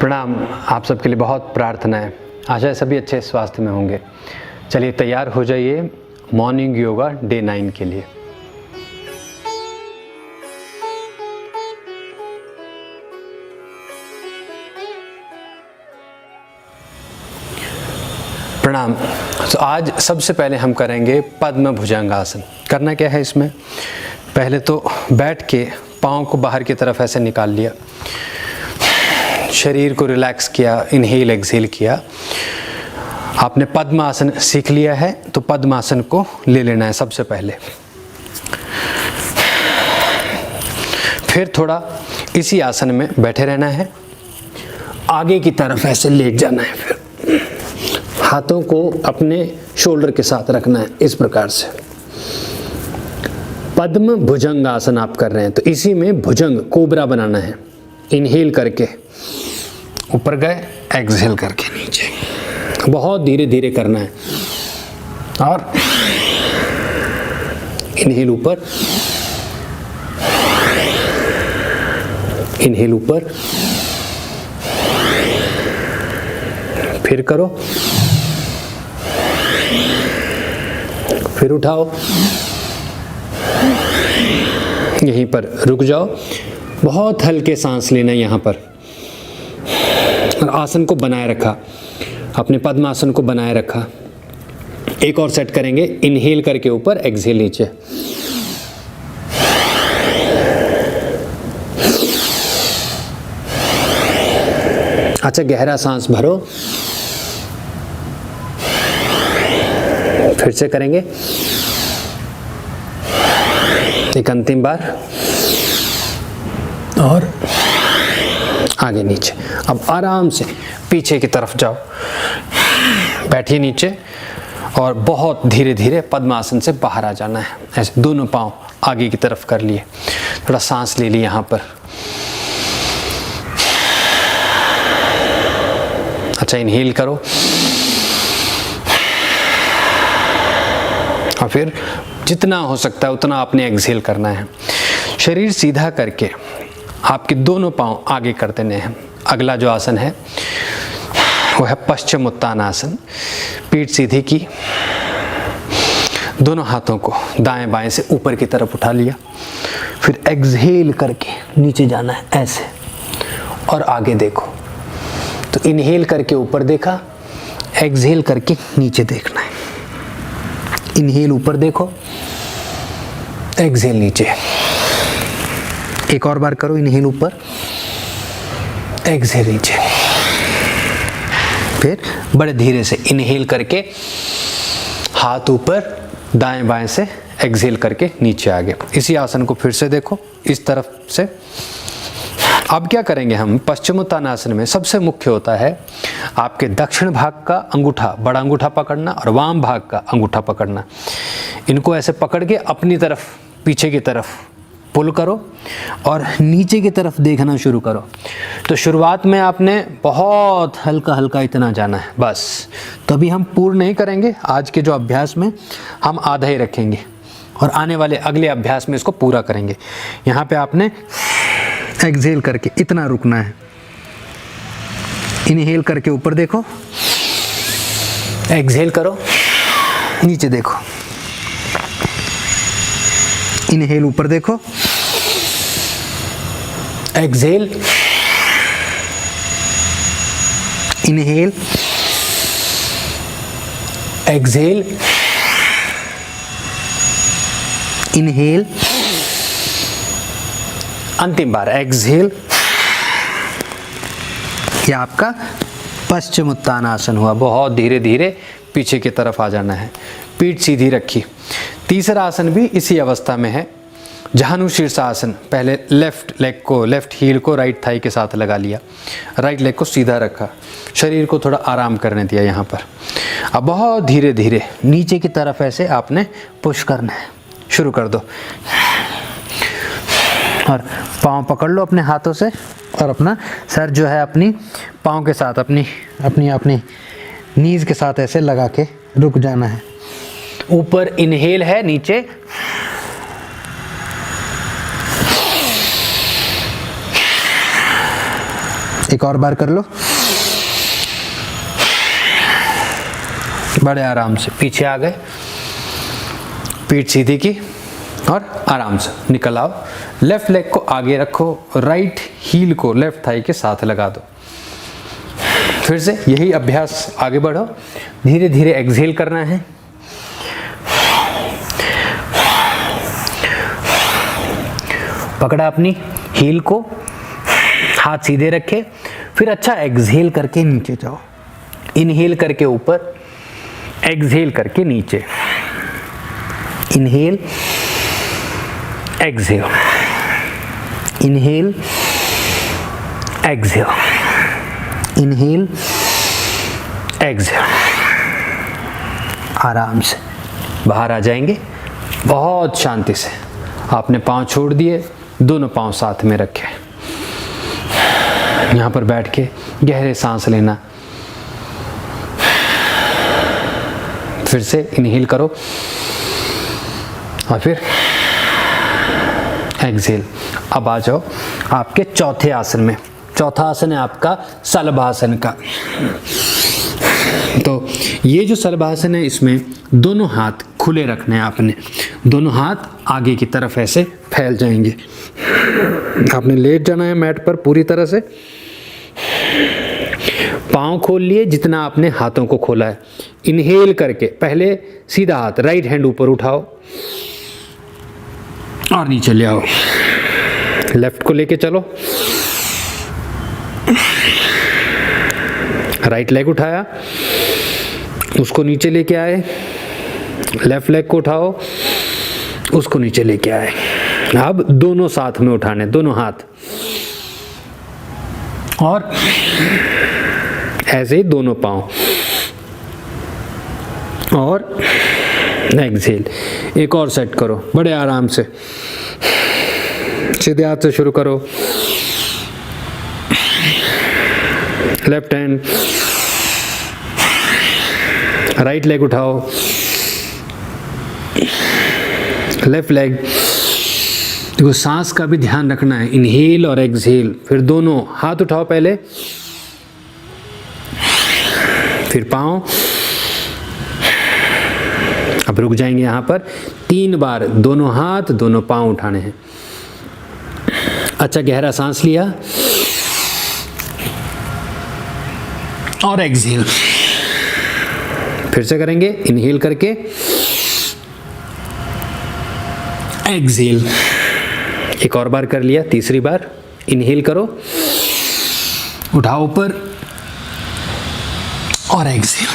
प्रणाम। आप सबके लिए बहुत प्रार्थना है। आशा है सभी अच्छे स्वास्थ्य में होंगे। चलिए तैयार हो जाइए मॉर्निंग योगा डे 9 के लिए। प्रणाम। तो आज सबसे पहले हम करेंगे पद्म भुजंगासन। करना क्या है इसमें, पहले तो बैठ के पाँव को बाहर की तरफ ऐसे निकाल लिया, शरीर को रिलैक्स किया, इनहेल एक्सहेल किया। आपने पद्म आसन सीख लिया है तो पद्म आसन को ले लेना है सबसे पहले। फिर थोड़ा इसी आसन में बैठे रहना है, आगे की तरफ ऐसे लेट जाना है, फिर हाथों को अपने शोल्डर के साथ रखना है इस प्रकार से। पद्म भुजंग आसन आप कर रहे हैं तो इसी में भुजंग कोबरा बनाना है। इनहेल करके ऊपर गए, एक्सहेल करके नीचे, बहुत धीरे धीरे करना है। और इनहेल ऊपर, इनहेल ऊपर, फिर करो, फिर उठाओ, यहीं पर रुक जाओ। बहुत हल्के सांस लेना यहाँ पर और आसन को बनाए रखा, अपने पद्मासन को बनाए रखा। एक और सेट करेंगे, इनहेल करके ऊपर, एक्सहेल नीचे। अच्छा, गहरा सांस भरो, फिर से करेंगे एक अंतिम बार और आगे नीचे। अब आराम से पीछे की तरफ जाओ, बैठिए नीचे और बहुत धीरे धीरे पद्मासन से बाहर आ जाना है। ऐसे दोनों पांव आगे की तरफ कर लिए, थोड़ा सांस ले ली यहाँ पर। अच्छा, इनहेल करो और फिर जितना हो सकता है उतना आपने एक्सहेल करना है। शरीर सीधा करके आपके दोनों पांव आगे कर देने हैं। अगला जो आसन है वो है पश्चिमोत्तानासन। पीठ सीधी की, दोनों हाथों को दाएं बाएं से ऊपर की तरफ उठा लिया, फिर एक्सहेल करके नीचे जाना है ऐसे और आगे देखो। तो इनहेल करके ऊपर देखा, एक्सहेल करके नीचे देखना है। इनहेल ऊपर देखो, एक्सहेल नीचे। एक और बार करो, इनहेल ऊपर, एक्सहेल नीचे। फिर बड़े धीरे से इनहेल करके हाथ ऊपर, दाएं बाएं से एक्सहेल करके नीचे आगे। इसी आसन को फिर से देखो इस तरफ से। अब क्या करेंगे हम, पश्चिमोत्तानासन में सबसे मुख्य होता है आपके दक्षिण भाग का अंगूठा, बड़ा अंगूठा पकड़ना और वाम भाग का अंगूठा पकड़ना। इनको ऐसे पकड़ के अपनी तरफ, पीछे की तरफ पुल करो और नीचे की तरफ देखना शुरू करो। तो शुरुआत में आपने बहुत हल्का हल्का इतना जाना है बस। तो अभी हम पूर्ण नहीं करेंगे, आज के जो अभ्यास में हम आधा ही रखेंगे और आने वाले अगले अभ्यास में इसको पूरा करेंगे। यहाँ पे आपने एक्सहेल करके इतना रुकना है। इनहेल करके ऊपर देखो, एक्सहेल करो, नीचे देखो। इनहेल ऊपर देखो, एक्सहेल, इनहेल, एक्सहेल, इनहेल, अंतिम बार एक्सहेल। यह आपका पश्चिमोत्तानासन हुआ। बहुत धीरे धीरे पीछे की तरफ आ जाना है, पीठ सीधी रखी। तीसरा आसन भी इसी अवस्था में है, जानु शीर्षासन। पहले लेफ्ट लेग को, लेफ्ट हील को राइट थाई के साथ लगा लिया, राइट लेग को सीधा रखा, शरीर को थोड़ा आराम करने दिया यहाँ पर। अब बहुत धीरे धीरे नीचे की तरफ ऐसे आपने पुश करना है। शुरू कर दो और पाँव पकड़ लो अपने हाथों से और अपना सर जो है अपनी पाँव के साथ, अपनी अपनी अपनी नीज के साथ ऐसे लगा के रुक जाना है। ऊपर इनहेल है, नीचे एक और बार कर लो। बड़े आराम से पीछे आ गए, पीठ सीधी की और आराम से निकल आओ। लेफ्ट लेग को आगे रखो, राइट हील को लेफ्ट थाई के साथ लगा दो। फिर से यही अभ्यास आगे बढ़ो, धीरे धीरे एक्सहेल करना है। पकड़ा अपनी हील को, हाथ सीधे रखे, फिर अच्छा एक्सहेल करके नीचे जाओ। इनहेल करके ऊपर, एक्सहेल करके नीचे। Inhale, exhale, inhale, exhale, inhale, exhale. आराम से बाहर आ जाएंगे, बहुत शांति से। आपने पांव छोड़ दिए, दोनों पांव साथ में रखे। यहाँ पर बैठ के गहरे सांस लेना। फिर से इनहेल करो और फिर एक्सहेल। अब आ जाओ आपके चौथे आसन में। चौथा आसन है आपका शलभासन का। तो ये जो शलभासन है, इसमें दोनों हाथ खुले रखने हैं आपने। दोनों हाथ आगे की तरफ ऐसे फैल जाएंगे। आपने लेट जाना है मैट पर पूरी तरह से। पाँव खोल लिए जितना आपने हाथों को खोला है। इनहेल करके पहले सीधा हाथ, राइट हैंड ऊपर उठाओ और नीचे ले आओ। लेफ्ट को लेके चलो। राइट लेग उठाया, उसको नीचे लेके आए। लेफ्ट लेग को उठाओ, उसको नीचे लेके आए। अब दोनों साथ में उठाने, दोनों हाथ, और ऐसे ही दोनों पांव, और एक्सहेल। एक और सेट करो बड़े आराम से। सीधे हाथ से शुरू करो। लेफ्ट हैंड, राइट लेग उठाओ, लेफ्ट लेग। देखो सांस का भी ध्यान रखना है। इनहेल और एक्सहेल। फिर दोनों हाथ उठाओ पहले, फिर पाँव। अब रुक जाएंगे यहाँ पर। 3 बार दोनों हाथ, दोनों पाँव उठाने हैं। अच्छा गहरा सांस लिया और एक्सहेल। फिर से करेंगे, इनहेल करके, एक्सहेल। एक और बार कर लिया, तीसरी बार इनहेल करो, उठाओ ऊपर और एक्सहेल।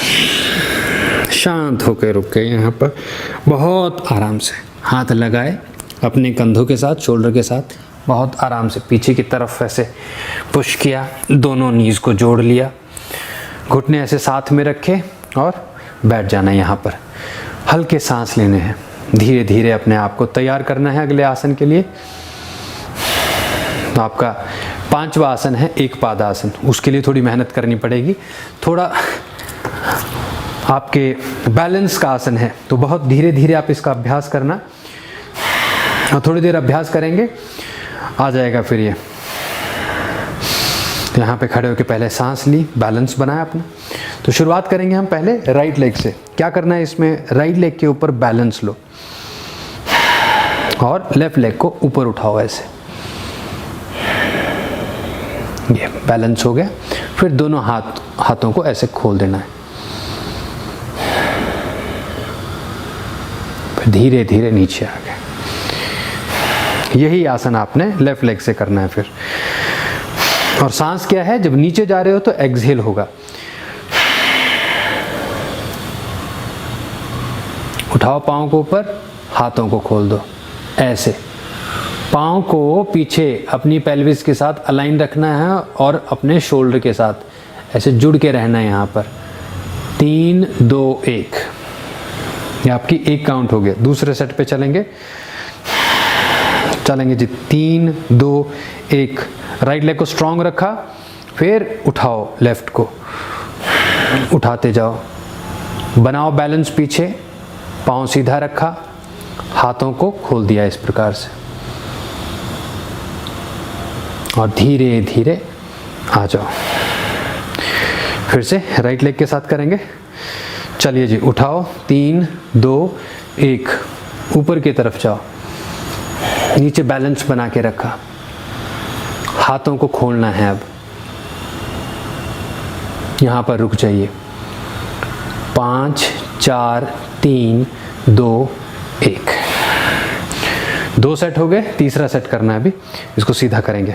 शांत होकर रुक गए यहाँ पर। बहुत आराम से हाथ लगाए अपने कंधों के साथ, शोल्डर के साथ। बहुत आराम से पीछे की तरफ ऐसे पुश किया, दोनों नीज को जोड़ लिया, घुटने ऐसे साथ में रखे और बैठ जाना है यहाँ पर। हल्के सांस लेने हैं, धीरे धीरे अपने आप को तैयार करना है अगले आसन के लिए। तो आपका 5वां आसन है एक पादासन। उसके लिए थोड़ी मेहनत करनी पड़ेगी। थोड़ा आपके बैलेंस का आसन है, तो बहुत धीरे धीरे आप इसका अभ्यास करना। और थोड़ी देर अभ्यास करेंगे, आ जाएगा फिर ये। यहाँ पे खड़े होकर पहले सांस ली, बैलेंस बनाया अपना। तो शुरुआत करेंगे हम पहले राइट लेग से। क्या करना है इसमें, राइट लेग के ऊपर बैलेंस लो और लेफ्ट लेग को ऊपर उठाओ ऐसे। ये बैलेंस हो गया। फिर दोनों हाथों को ऐसे खोल देना है। फिर धीरे धीरे नीचे आ गए। यही आसन आपने लेफ्ट लेग से करना है फिर। और सांस क्या है, जब नीचे जा रहे हो तो एक्सहेल होगा। उठाओ पाँव को ऊपर, हाथों को खोल दो ऐसे। पाँव को पीछे अपनी पेल्विस के साथ अलाइन रखना है और अपने शोल्डर के साथ ऐसे जुड़ के रहना है यहाँ पर। 3 2 1, ये आपकी 1 काउंट हो गया। दूसरे सेट पे चलेंगे जी। 3 2 1। राइट लेग को स्ट्रॉन्ग रखा, फिर उठाओ लेफ्ट को, उठाते जाओ, बनाओ बैलेंस पीछे, पाँव सीधा रखा, हाथों को खोल दिया इस प्रकार से, और धीरे धीरे आ जाओ। फिर से राइट लेग के साथ करेंगे। चलिए जी, उठाओ, 3 2 1, ऊपर की तरफ जाओ, नीचे बैलेंस बना के रखा, हाथों को खोलना है। अब यहाँ पर रुक जाइए। 5 4 3 2 1, 2 सेट हो गए, तीसरा सेट करना है अभी। इसको सीधा करेंगे।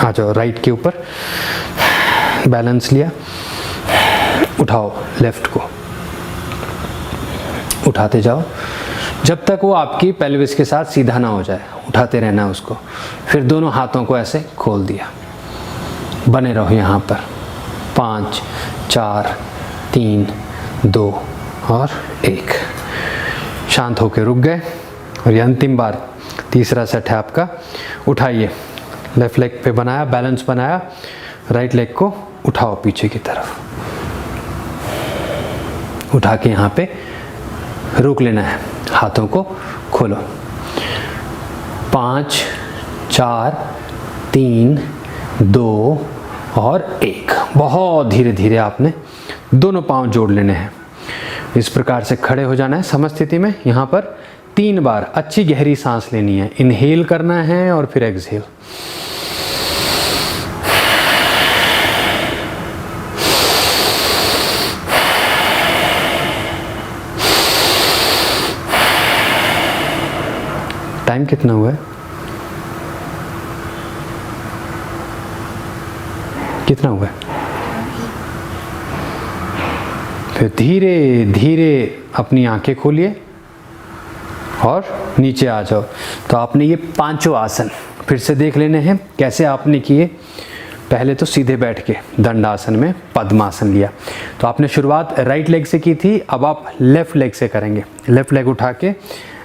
आ जाओ, राइट के ऊपर बैलेंस लिया, उठाओ लेफ्ट को, उठाते जाओ जब तक वो आपकी पेल्विस के साथ सीधा ना हो जाए, उठाते रहना उसको। फिर दोनों हाथों को ऐसे खोल दिया, बने रहो यहाँ पर। 5 4 3 2 और 1, शांत होकर रुक गए। और ये अंतिम बार, तीसरा सेट है आपका। उठाइए, लेफ्ट लेग पे बनाया, बैलेंस बनाया, राइट लेग को उठाओ पीछे की तरफ, उठा के यहाँ पे रोक लेना है, हाथों को खोलो। 5 4 3 2 और 1। बहुत धीरे धीरे आपने दोनों पांव जोड़ लेने हैं। इस प्रकार से खड़े हो जाना है समस्थिति में। यहाँ पर 3 बार अच्छी गहरी सांस लेनी है। इनहेल करना है और फिर एक्सहेल। टाइम कितना हुआ है? कितना हुआ है? फिर धीरे धीरे अपनी आंखें खोलिए और नीचे आ जाओ। तो आपने ये 5 आसन फिर से देख लेने हैं कैसे आपने किए। पहले तो सीधे बैठ के दंडासन में पद्मासन लिया। तो आपने शुरुआत राइट लेग से की थी, अब आप लेफ्ट लेग से करेंगे। लेफ्ट लेग उठा के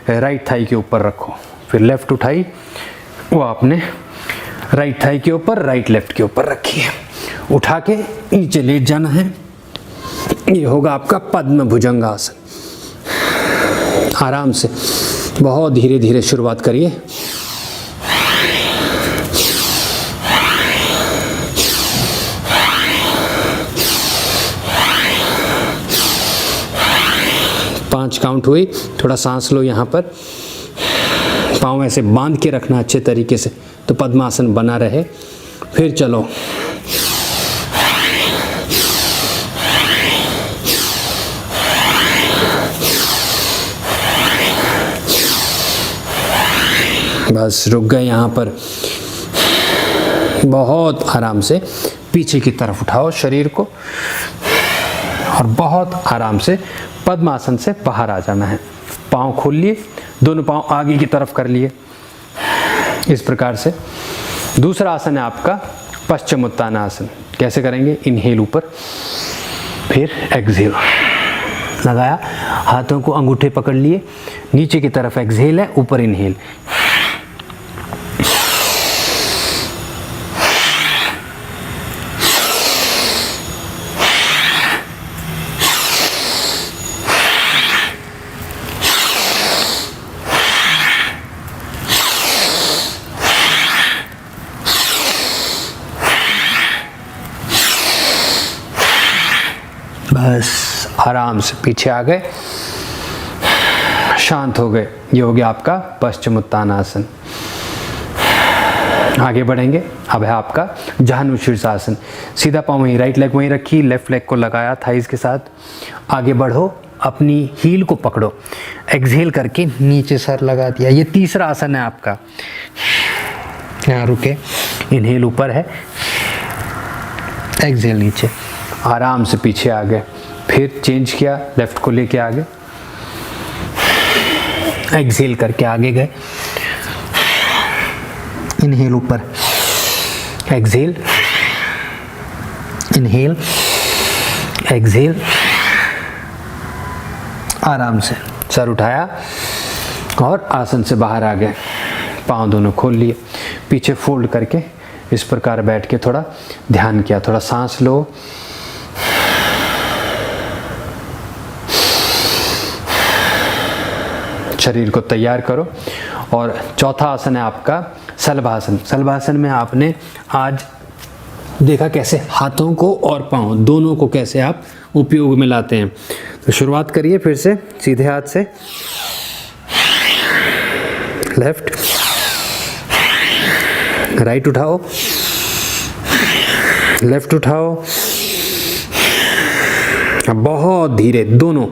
राइट थाई के ऊपर रखो, फिर लेफ्ट उठाई, वो आपने राइट थाई के ऊपर, राइट लेफ्ट के ऊपर रखी है। उठा के नीचे लेट जाना है। ये होगा आपका पद्म भुजंगासन। आराम से बहुत धीरे धीरे शुरुआत करिए। पांच काउंट हुई। थोड़ा सांस लो यहाँ पर। पाँव ऐसे बांध के रखना अच्छे तरीके से, तो पद्मासन बना रहे। फिर चलो, बस रुक गए यहाँ पर। बहुत आराम से पीछे की तरफ उठाओ शरीर को और बहुत आराम से पद्मासन से बाहर आ जाना है। पाँव खोल लिए, दोनों पाँव आगे की तरफ कर लिए। इस प्रकार से दूसरा आसन है आपका पश्चिमोत्तानासन। कैसे करेंगे? इनहेल ऊपर, फिर एक्सहेल लगाया, हाथों को अंगूठे पकड़ लिए, नीचे की तरफ एक्सहेल है, ऊपर इनहेल। बस आराम से पीछे आ गए, शांत हो गए। ये हो गया आपका पश्चिमोत्तानासन। आगे बढ़ेंगे। अब है आपका जानु शीर्षासन। सीधा पाँव वहीं, राइट लेग वहीं रखी, लेफ्ट लेग को लगाया थाइज के साथ। आगे बढ़ो, अपनी हील को पकड़ो, एक्सहेल करके नीचे सर लगा दिया। ये तीसरा आसन है आपका। यहाँ रुके, इनहेल ऊपर है, एक्सहेल नीचे। आराम से पीछे आ गए, फिर चेंज किया, लेफ्ट को लेके आगे, एक्सहेल करके आगे गए, इनहेल ऊपर, एक्सहेल, इनहेल, एक्सहेल। आराम से सर उठाया और आसन से बाहर आ गए। पाँव दोनों खोल लिए, पीछे फोल्ड करके इस प्रकार बैठ के थोड़ा ध्यान किया। थोड़ा सांस लो, शरीर को तैयार करो। और चौथा आसन है आपका शलभासन। शलभासन में आपने आज देखा कैसे हाथों को और पाँव दोनों को कैसे आप उपयोग में लाते हैं। तो शुरुआत करिए फिर से सीधे हाथ से, लेफ्ट राइट उठाओ, लेफ्ट उठाओ, बहुत धीरे दोनों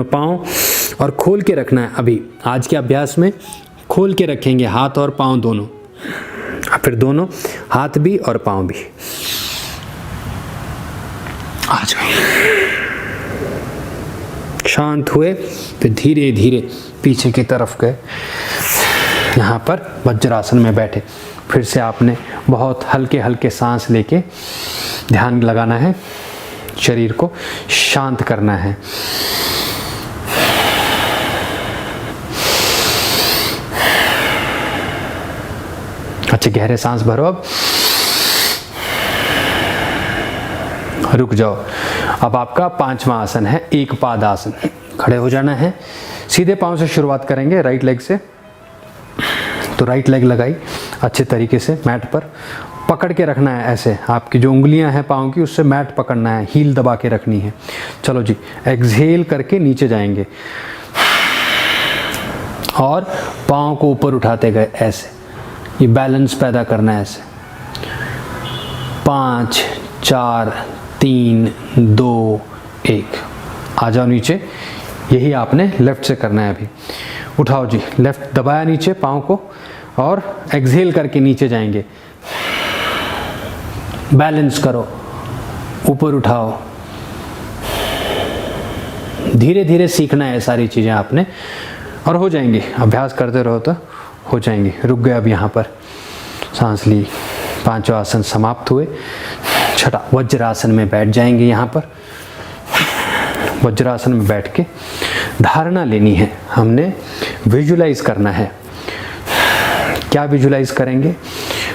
पाँव और खोल के रखना है। अभी आज के अभ्यास में खोल के रखेंगे हाथ और पाँव दोनों, फिर दोनों हाथ भी और पाँव भी। आ जाओ, शांत हुए, फिर धीरे धीरे पीछे की तरफ गए, यहाँ पर वज्रासन में बैठे। फिर से आपने बहुत हल्के हल्के सांस लेके ध्यान लगाना है, शरीर को शांत करना है। अच्छे गहरे सांस भरो, अब रुक जाओ। अब आपका 5वां आसन है एक पाद आसन। खड़े हो जाना है, सीधे पांव से शुरुआत करेंगे, राइट लेग से। तो राइट लेग लगाई अच्छे तरीके से मैट पर, पकड़ के रखना है ऐसे, आपकी जो उंगलियां हैं पाँव की उससे मैट पकड़ना है, हील दबा के रखनी है। चलो जी, एक्सहेल करके नीचे जाएंगे और पाँव को ऊपर उठाते गए ऐसे, ये बैलेंस पैदा करना है ऐसे। 5 4 3 2 1, आ जाओ नीचे। यही आपने लेफ्ट से करना है। अभी उठाओ जी, लेफ्ट दबाया नीचे पाँव को और एक्सहेल करके नीचे जाएंगे। बैलेंस करो, ऊपर उठाओ। धीरे धीरे सीखना है सारी चीज़ें आपने, और हो जाएंगी, अभ्यास करते रहो तो हो जाएंगी। रुक गए अब यहाँ पर, सांस ली, 5वां आसन समाप्त हुए। छठा वज्रासन में बैठ जाएंगे। यहाँ पर वज्रासन में बैठ के धारणा लेनी है, हमने विजुलाइज करना है। क्या विजुलाइज करेंगे?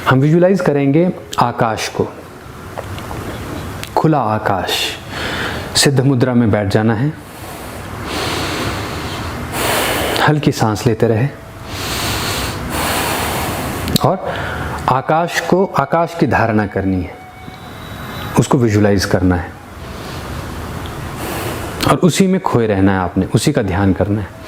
हम विजुलाइज करेंगे आकाश को, खुला आकाश। सिद्ध मुद्रा में बैठ जाना है, हल्की सांस लेते रहे और आकाश को, आकाश की धारणा करनी है, उसको विजुलाइज करना है और उसी में खोए रहना है आपने, उसी का ध्यान करना है।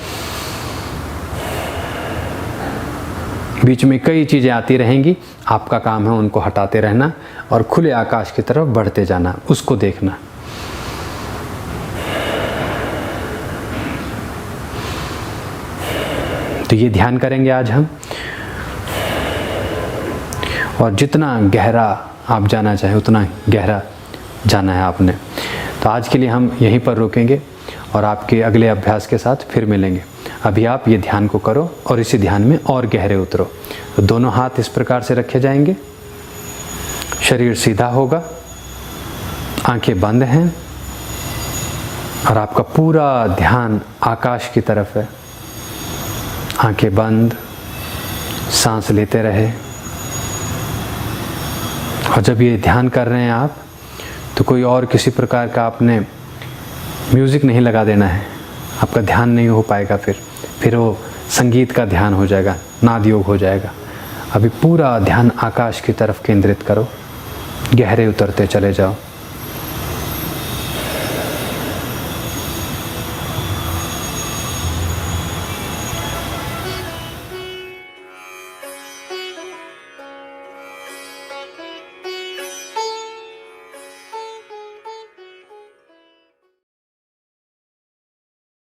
बीच में कई चीज़ें आती रहेंगी, आपका काम है उनको हटाते रहना और खुले आकाश की तरफ बढ़ते जाना, उसको देखना। तो ये ध्यान करेंगे आज हम, और जितना गहरा आप जाना चाहे उतना गहरा जाना है आपने। तो आज के लिए हम यहीं पर रुकेंगे और आपके अगले अभ्यास के साथ फिर मिलेंगे। अभी आप ये ध्यान को करो और इसी ध्यान में और गहरे उतरो। तो दोनों हाथ इस प्रकार से रखे जाएंगे, शरीर सीधा होगा, आंखें बंद हैं और आपका पूरा ध्यान आकाश की तरफ है। आंखें बंद, सांस लेते रहे। और जब ये ध्यान कर रहे हैं आप, तो कोई और किसी प्रकार का आपने म्यूज़िक नहीं लगा देना है, आपका ध्यान नहीं हो पाएगा। फिर वो संगीत का ध्यान हो जाएगा, नाद योग हो जाएगा। अभी पूरा ध्यान आकाश की तरफ केंद्रित करो, गहरे उतरते चले जाओ।